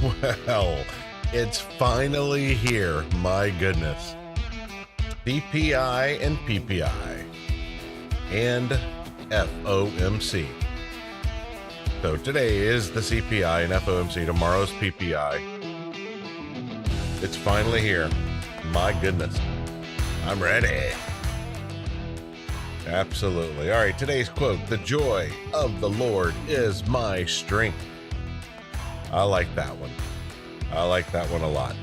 Well, it's finally here. My goodness. CPI and PPI and FOMC. So today is the CPI and FOMC. Tomorrow's PPI. It's finally here. My goodness. I'm ready. Absolutely. All right, today's quote: "The joy of the Lord is my strength." I like that one. I like that one a lot.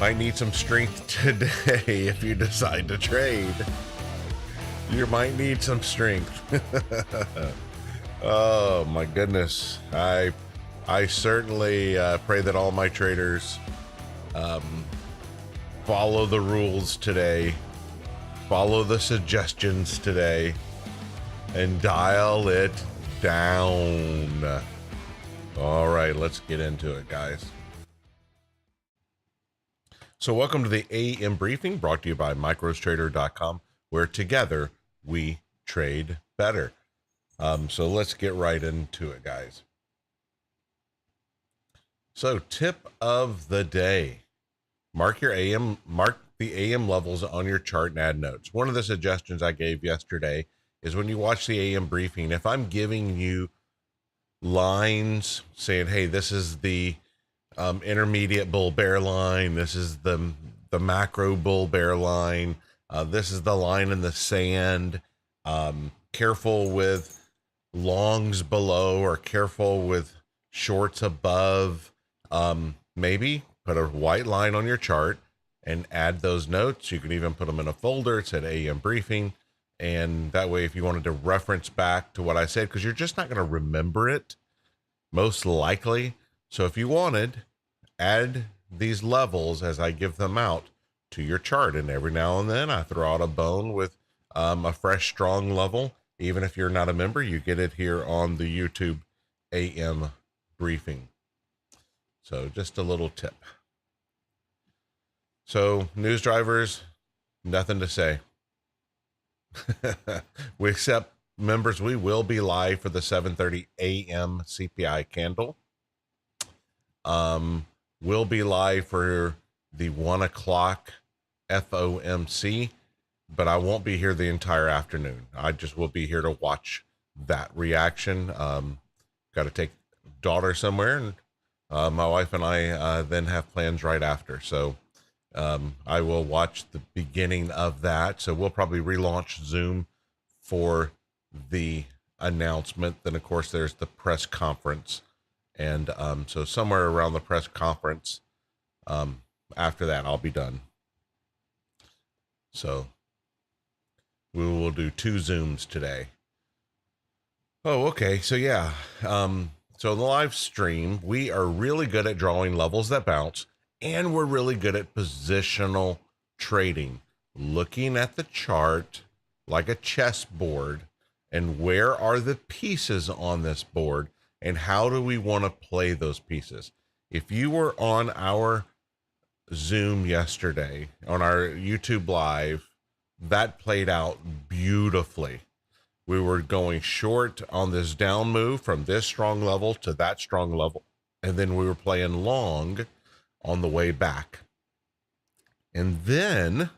Might need some strength today if you decide to trade. You might need some strength. Oh my goodness. I certainly pray that all my traders follow the rules today, follow the suggestions today, and dial it down. All right, let's get into it, guys. So welcome to the AM briefing, brought to you by microstrader.com, where together we trade better. So let's get right into it, guys. So tip of the day: mark the AM levels on your chart and add notes. One of the suggestions I gave yesterday is when you watch the AM briefing, if I'm giving you lines saying, hey, this is the intermediate bull bear line, this is the macro bull bear line, this is the line in the sand, careful with longs below or careful with shorts above, maybe put a white line on your chart and add those notes. You can even put them in a folder. It said AM briefing, and that way if you wanted to reference back to what I said, because you're just not going to remember it most likely. So if you wanted, add these levels as I give them out to your chart, and every now and then I throw out a bone with a fresh strong level. Even if you're not a member, you get it here on the YouTube AM briefing. So just a little tip. So news drivers, nothing to say. Except members, we will be live for the 7:30 a.m. CPI candle. We'll be live for the 1 o'clock FOMC, but I won't be here the entire afternoon. I just will be here to watch that reaction. Got to take daughter somewhere, and my wife and I then have plans right after. So I will watch the beginning of that. So we'll probably relaunch Zoom for the announcement. Then of course there's the press conference, and so somewhere around the press conference, after that I'll be done. So we will do 2 Zooms today. Oh, okay. So yeah. So in the live stream, we are really good at drawing levels that bounce, and we're really good at positional trading, looking at the chart like a chessboard, and where are the pieces on this board, and how do we want to play those pieces. If you were on our Zoom yesterday, on our YouTube live, that played out beautifully. We were going short on this down move from this strong level to that strong level, and then we were playing long on the way back. And then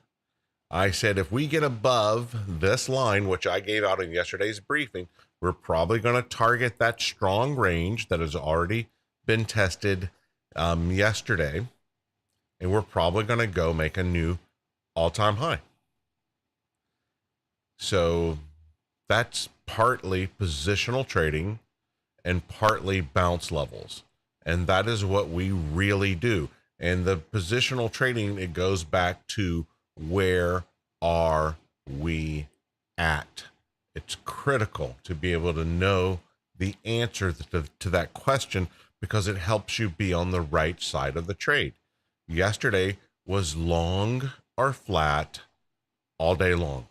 I said, if we get above this line, which I gave out in yesterday's briefing, we're probably going to target that strong range that has already been tested yesterday, and we're probably going to go make a new all-time high. So that's partly positional trading and partly bounce levels. And that is what we really do. And the positional trading, it goes back to, where are we at? It's critical to be able to know the answer to that question, because it helps you be on the right side of the trade. Yesterday was long or flat all day long.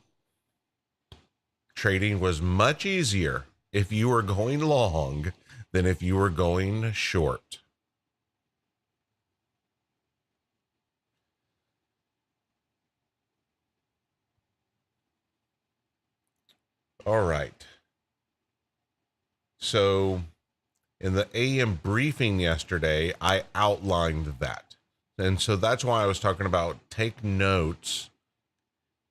Trading was much easier if you were going long than if you were going short. All right. So In the AM briefing yesterday, I outlined that. And so that's why I was talking about take notes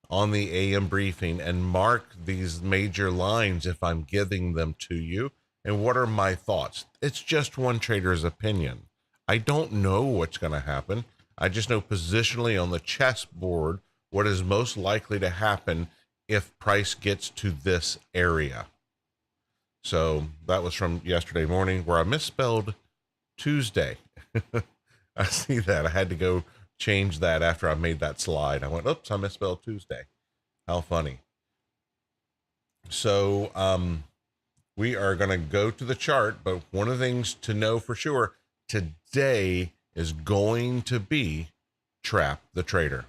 on the AM briefing and mark these major lines if I'm giving them to you. And what are my thoughts? It's just one trader's opinion. I don't know what's going to happen. I just know positionally on the chessboard what is most likely to happen if price gets to this area. So that was from yesterday morning where I misspelled Tuesday. I see that. I had to go change that after I made that slide. I went, oops, I misspelled Tuesday. How funny. So we are going to go to the chart, but one of the things to know for sure, today is going to be Trap the Trader.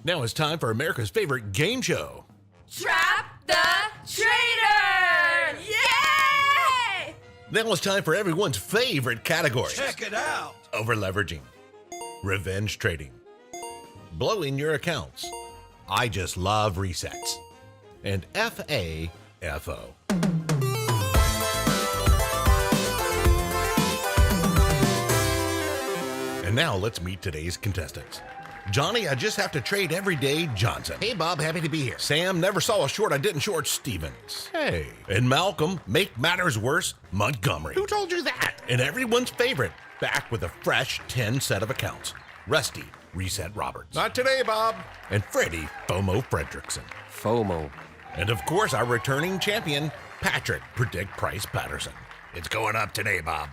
Now it's time for America's favorite game show. Trap the Trader! Yay! Now it's time for everyone's favorite category. Check it out. Over-leveraging, revenge trading, blowing your accounts, I just love resets, and FAFO. And now let's meet today's contestants. Johnny, I just have to trade every day, Johnson. Hey, Bob, happy to be here. Sam, never saw a short I didn't short, Stevens. Hey. And Malcolm, make matters worse, Montgomery. Who told you that? And everyone's favorite, back with a fresh 10 set of accounts, Rusty Reset Roberts. Not today, Bob. And Freddie FOMO Fredrickson. FOMO. And of course, our returning champion, Patrick Predict Price Patterson. It's going up today, Bob.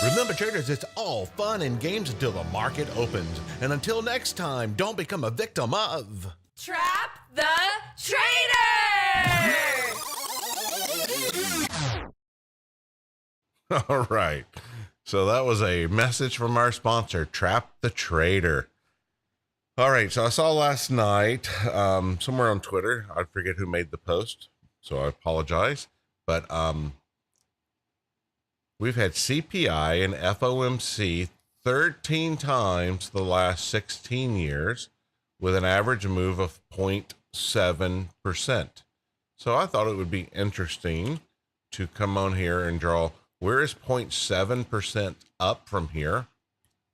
Remember, traders, it's all fun and games until the market opens. And until next time, don't become a victim of... Trap the Trader! All right. So that was a message from our sponsor, Trap the Trader. All right. So I saw last night somewhere on Twitter, I forget who made the post, so I apologize. But we've had CPI and FOMC 13 times the last 16 years with an average move of 0.7%. So I thought it would be interesting to come on here and draw where is 0.7% up from here.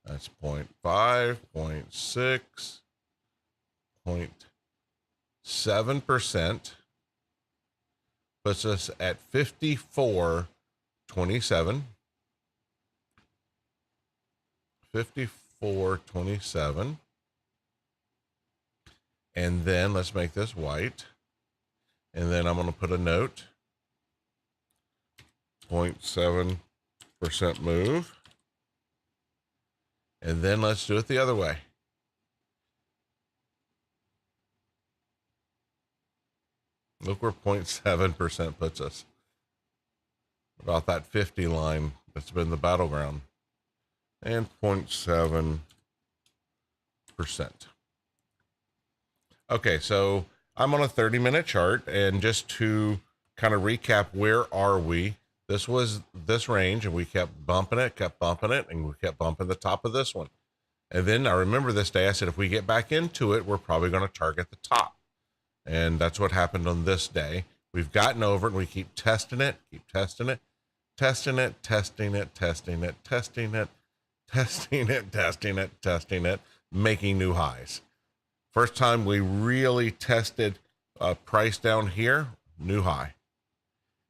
That's 0.5, 0.6, 0.7%. Puts us at 54.27. 54.27. And then let's make this white. And then I'm going to put a note. 0.7% move. And then let's do it the other way. Look where 0.7% puts us. About that 50 line that's been the battleground. And 0.7%. Okay, so I'm on a 30-minute chart, and just to kind of recap, where are we? This was this range, and we kept bumping it, and we kept bumping the top of this one. And then I remember this day, I said, if we get back into it, we're probably going to target the top. And that's what happened on this day. We've gotten over it, and we keep testing it, testing it, making new highs. First time we really tested price down here, new high.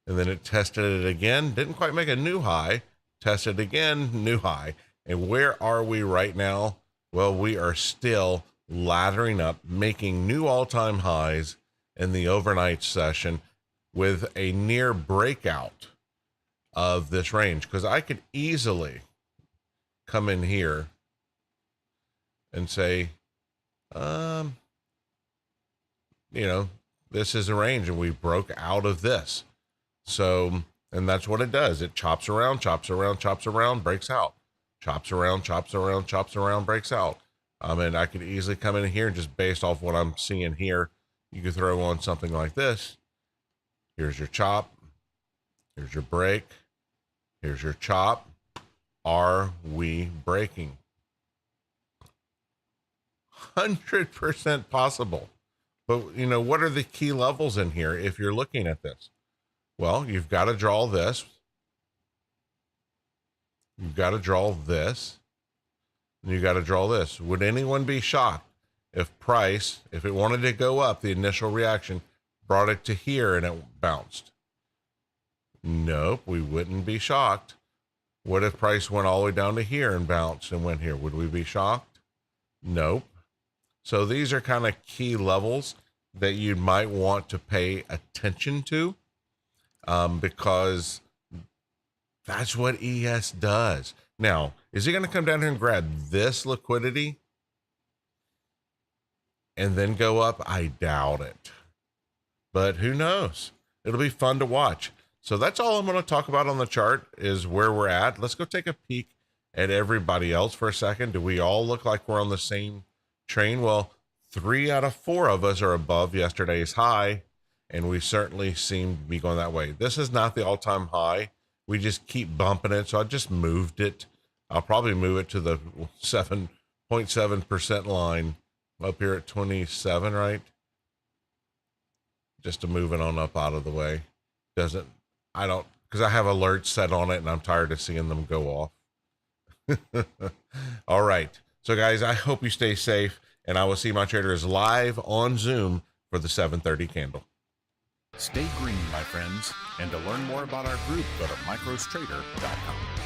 And then it tested it again, didn't quite make a new high, tested again, new high. And where are we right now? Well, we are still laddering up, making new all-time highs in the overnight session with a near breakout of this range. Because I could easily come in here and say, you know, this is a range, and we broke out of this. So, and that's what it does. It chops around, breaks out. Chops around, breaks out. And I could easily come in here and just based off what I'm seeing here, you could throw on something like this. Here's your chop. Here's your break. Here's your chop. Are we breaking? 100% possible. But, you know, what are the key levels in here if you're looking at this? Well, you've got to draw this. You've got to draw this. And you got to draw this. Would anyone be shocked if price, if it wanted to go up, the initial reaction brought it to here and it bounced? Nope, we wouldn't be shocked. What if price went all the way down to here and bounced and went here? Would we be shocked? Nope. So these are kind of key levels that you might want to pay attention to, because that's what ES does. Now, is he going to come down here and grab this liquidity and then go up? I doubt it. But who knows? It'll be fun to watch. So that's all I'm going to talk about on the chart is where we're at. Let's go take a peek at everybody else for a second. Do we all look like we're on the same train? Well, 3 out of 4 of us are above yesterday's high, and we certainly seem to be going that way. This is not the all-time high. We just keep bumping it, so I just moved it. I'll probably move it to the 7.7% line up here at 27, right? Just to move it on up out of the way. Because I have alerts set on it, and I'm tired of seeing them go off. All right. So, guys, I hope you stay safe, and I will see my traders live on Zoom for the 7:30 candle. Stay green, my friends, and to learn more about our group, go to microstrader.com.